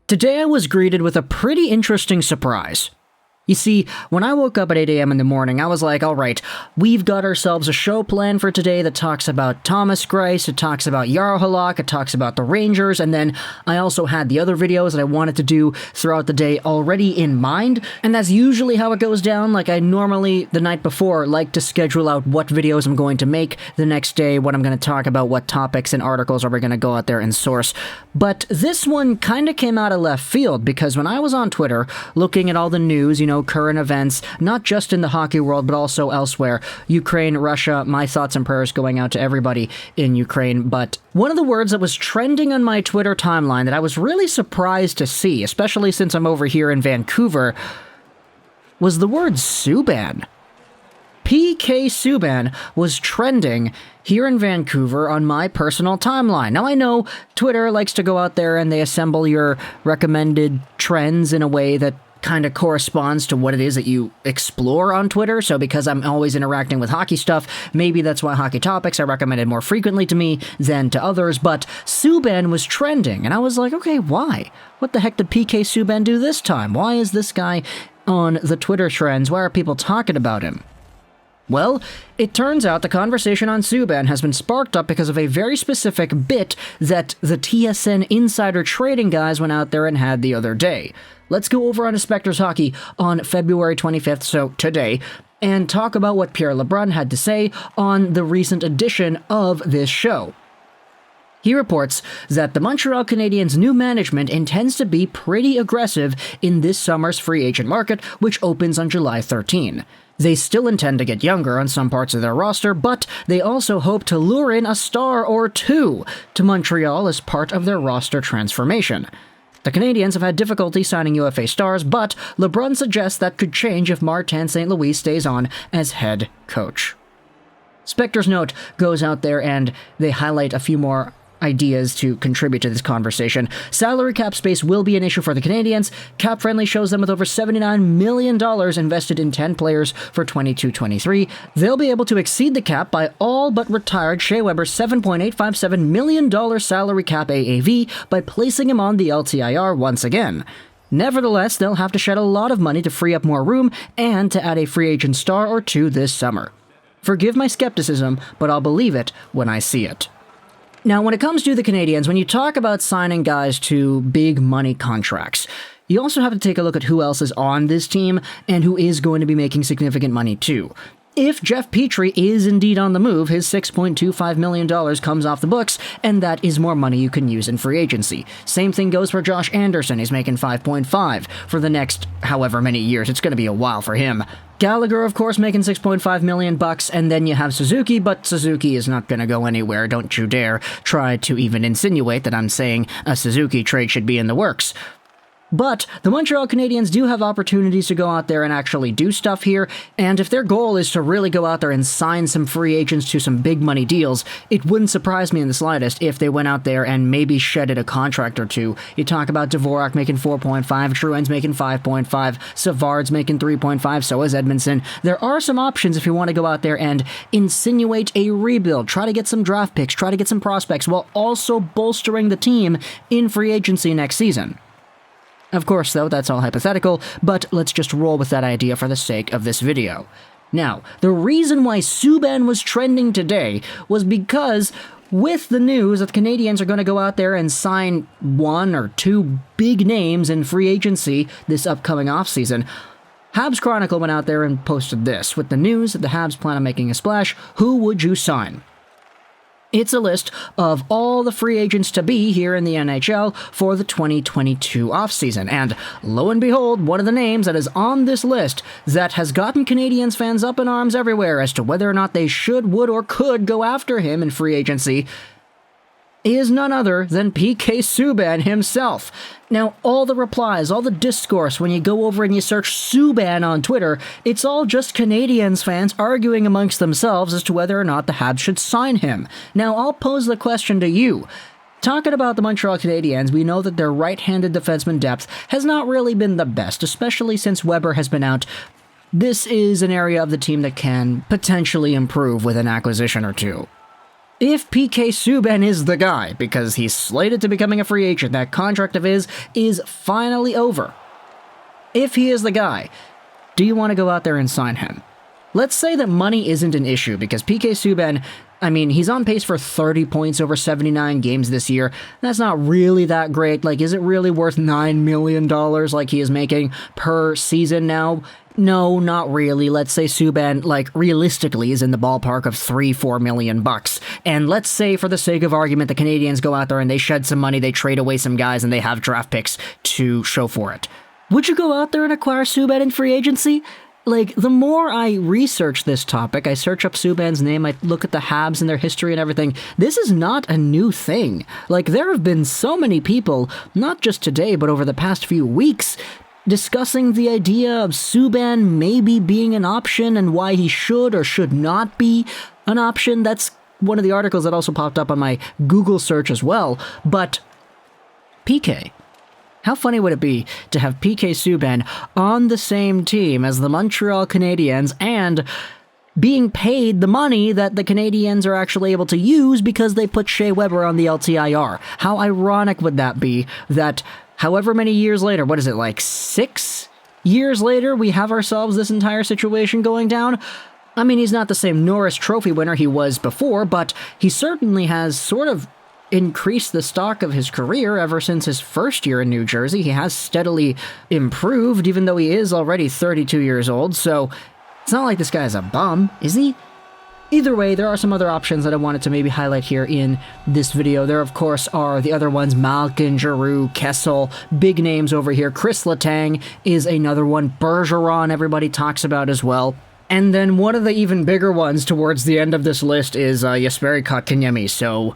Today I was greeted with a pretty interesting surprise. You see, when I woke up at 8 a.m. in the morning, I was like, alright, we've got ourselves a show planned for today that talks about Thomas Greiss, it talks about Jarro Halak, it talks about the Rangers, and then I also had the other videos that I wanted to do throughout the day already in mind, and that's usually how it goes down. Like, I normally, the night before, like to schedule out what videos I'm going to make the next day, what I'm going to talk about, what topics and articles are we going to go out there and source. But this one kind of came out of left field, because when I was on Twitter, looking at all the news, current events, not just in the hockey world, but also elsewhere. Ukraine, Russia, my thoughts and prayers going out to everybody in Ukraine. But one of the words that was trending on my Twitter timeline that I was really surprised to see, especially since I'm over here in Vancouver, was the word Subban. PK Subban was trending here in Vancouver on my personal timeline. Now, I know Twitter likes to go out there and they assemble your recommended trends in a way that kind of corresponds to what it is that you explore on Twitter. So because I'm always interacting with hockey stuff, maybe that's why hockey topics are recommended more frequently to me than to others. But Subban was trending, and I was like, okay, why? What the heck did PK Subban do this time? Why is this guy on the Twitter trends? Why are people talking about him? Well, it turns out the conversation on Subban has been sparked up because of a very specific bit that the TSN Insider Trading guys went out there and had the other day. Let's go over on Specters Hockey on February 25th, so today, and talk about what Pierre LeBrun had to say on the recent edition of this show. He reports that the Montreal Canadiens' new management intends to be pretty aggressive in this summer's free agent market, which opens on July 13. They still intend to get younger on some parts of their roster, but they also hope to lure in a star or two to Montreal as part of their roster transformation. The Canadiens have had difficulty signing UFA stars, but LeBrun suggests that could change if Martin St. Louis stays on as head coach. Spector's note goes out there and they highlight a few more ideas to contribute to this conversation. Salary cap space will be an issue for the Canadiens. Cap Friendly shows them with over $79 million invested in 10 players for 22-23. They'll be able to exceed the cap by all but retired Shea Weber's $7.857 million salary cap AAV by placing him on the LTIR once again. Nevertheless, they'll have to shed a lot of money to free up more room and to add a free agent star or two this summer. Forgive my skepticism, but I'll believe it when I see it. Now, when it comes to the Canadiens, when you talk about signing guys to big money contracts, you also have to take a look at who else is on this team and who is going to be making significant money too. If Jeff Petrie is indeed on the move, his $6.25 million comes off the books, and that is more money you can use in free agency. Same thing goes for Josh Anderson. He's making $5.5 for the next however many years. It's going to be a while for him. Gallagher, of course, making $6.5 million, and then you have Suzuki, but Suzuki is not going to go anywhere. Don't you dare try to even insinuate that I'm saying a Suzuki trade should be in the works. But the Montreal Canadiens do have opportunities to go out there and actually do stuff here, and if their goal is to really go out there and sign some free agents to some big money deals, it wouldn't surprise me in the slightest if they went out there and maybe shedded a contract or two. You talk about Dvorak making 4.5, Drouin's making 5.5, Savard's making 3.5, so is Edvinsson. There are some options if you want to go out there and insinuate a rebuild, try to get some draft picks, try to get some prospects, while also bolstering the team in free agency next season. Of course, though, that's all hypothetical, but let's just roll with that idea for the sake of this video. Now, the reason why Subban was trending today was because with the news that the Canadiens are going to go out there and sign one or two big names in free agency this upcoming offseason, Habs Chronicle went out there and posted this. With the news that the Habs plan on making a splash, who would you sign? It's a list of all the free agents to be here in the NHL for the 2022 offseason, and lo and behold, one of the names that is on this list that has gotten Canadiens fans up in arms everywhere as to whether or not they should, would, or could go after him in free agency is none other than PK Subban himself. Now, all the replies, all the discourse, when you go over and you search Subban on Twitter, it's all just Canadiens fans arguing amongst themselves as to whether or not the Habs should sign him. Now, I'll pose the question to you. Talking about the Montreal Canadiens, we know that their right-handed defenseman depth has not really been the best, especially since Weber has been out. This is an area of the team that can potentially improve with an acquisition or two. If PK Subban is the guy, because he's slated to becoming a free agent, that contract of his is finally over. If he is the guy, do you want to go out there and sign him? Let's say that money isn't an issue, because PK Subban, I mean, he's on pace for 30 points over 79 games this year. That's not really that great. Like, is it really worth $9 million like he is making per season now? No, not really. Let's say Subban, like, realistically is in the ballpark of $3-4 million bucks. And let's say, for the sake of argument, the Canadiens go out there and they shed some money, they trade away some guys, and they have draft picks to show for it. Would you go out there and acquire Subban in free agency? Like, the more I research this topic, I search up Subban's name, I look at the Habs and their history and everything, this is not a new thing. Like, there have been so many people, not just today, but over the past few weeks, discussing the idea of Subban maybe being an option and why he should or should not be an option. That's one of the articles that also popped up on my Google search as well. But PK, how funny would it be to have PK Subban on the same team as the Montreal Canadiens and being paid the money that the Canadiens are actually able to use because they put Shea Weber on the LTIR? How ironic would that be that however many years later, what is it, like 6 years later, we have ourselves this entire situation going down? I mean, he's not the same Norris Trophy winner he was before, but he certainly has sort of increased the stock of his career ever since his first year in New Jersey. He has steadily improved, even though he is already 32 years old, so it's not like this guy's a bum, is he? Either way, there are some other options that I wanted to maybe highlight here in this video. There, of course, are the other ones, Malkin, Giroux, Kessel, big names over here. Kris Letang is another one. Bergeron, everybody talks about as well. And then one of the even bigger ones towards the end of this list is Jesperi Kotkaniemi, so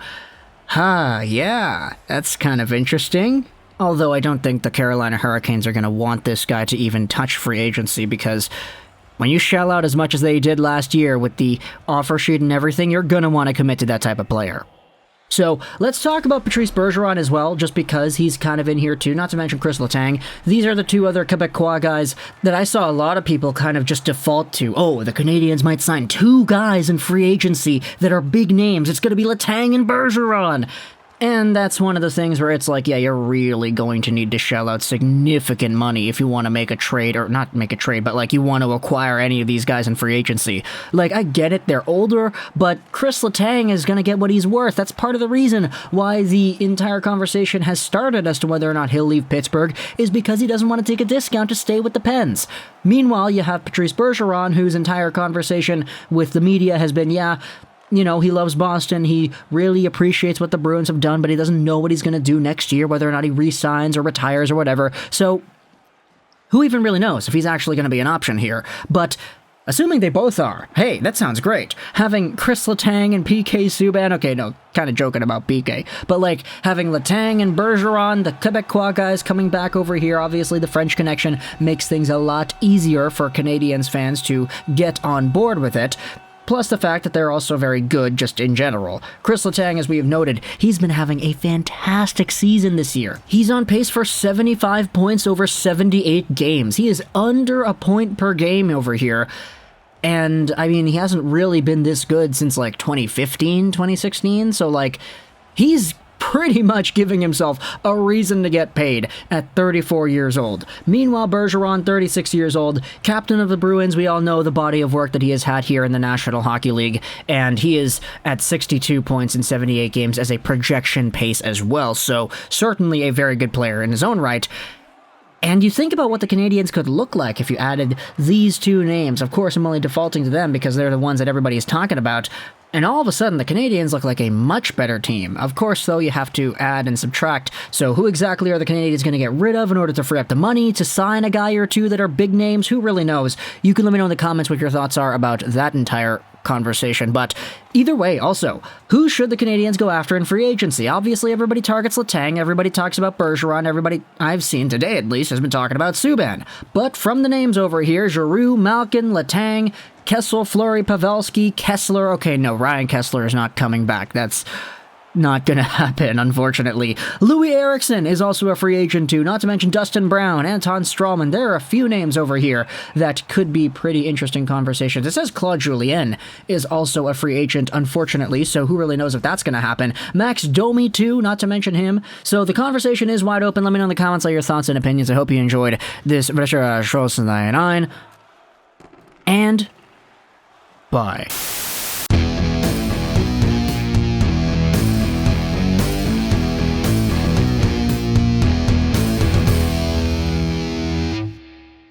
yeah, that's kind of interesting. Although I don't think the Carolina Hurricanes are going to want this guy to even touch free agency, because when you shell out as much as they did last year with the offer sheet and everything, you're going to want to commit to that type of player. So let's talk about Patrice Bergeron as well, just because he's kind of in here too, not to mention Kris Letang. These are the two other Quebecois guys that I saw a lot of people kind of just default to. Oh, the Canadiens might sign 2 guys in free agency that are big names. It's going to be Letang and Bergeron. And that's one of the things where it's like, yeah, you're really going to need to shell out significant money if you want to make a trade, or not make a trade, but like you want to acquire any of these guys in free agency. Like, I get it, they're older, but Kris Letang is going to get what he's worth. That's part of the reason why the entire conversation has started as to whether or not he'll leave Pittsburgh, is because he doesn't want to take a discount to stay with the Pens. Meanwhile, you have Patrice Bergeron, whose entire conversation with the media has been, yeah, you know, he loves Boston, he really appreciates what the Bruins have done, but he doesn't know what he's going to do next year, whether or not he re-signs or retires or whatever. So, who even really knows if he's actually going to be an option here? But assuming they both are, hey, that sounds great. Having Kris Letang and PK Subban, okay, no, kind of joking about PK, but like having Letang and Bergeron, the Quebecois guys coming back over here, obviously the French connection makes things a lot easier for Canadiens fans to get on board with it. Plus the fact that they're also very good just in general. Kris Letang, as we have noted, he's been having a fantastic season this year. He's on pace for 75 points over 78 games. He is under a point per game over here. And, I mean, he hasn't really been this good since, like, 2015, 2016. So, like, he's pretty much giving himself a reason to get paid at 34 years old. Meanwhile, Bergeron, 36 years old, captain of the Bruins. We all know the body of work that he has had here in the National Hockey League, and he is at 62 points in 78 games as a projection pace as well, so certainly a very good player in his own right. And you think about what the Canadiens could look like if you added these two names. Of course, I'm only defaulting to them because they're the ones that everybody is talking about. And all of a sudden, the Canadiens look like a much better team. Of course, though, you have to add and subtract. So who exactly are the Canadiens going to get rid of in order to free up the money to sign a guy or two that are big names? Who really knows? You can let me know in the comments what your thoughts are about that entire conversation. But either way, also, who should the Canadiens go after in free agency? Obviously, everybody targets Letang, everybody talks about Bergeron, everybody I've seen today at least has been talking about Subban. But from the names over here, Giroux, Malkin, Letang, Kessel, Fleury, Pavelski, Kessler. Okay, no, Ryan Kessler is not coming back. That's Not gonna happen, unfortunately. Louis Eriksson is also a free agent too, not to mention Dustin Brown, Anton Strawman. There are a few names over here that could be pretty interesting conversations. It says Claude Julien is also a free agent, unfortunately, so who really knows if that's gonna happen. Max Domi too, not to mention him. So the conversation is wide open. Let me know in the comments all your thoughts and opinions. I hope you enjoyed this Shows 99. And bye.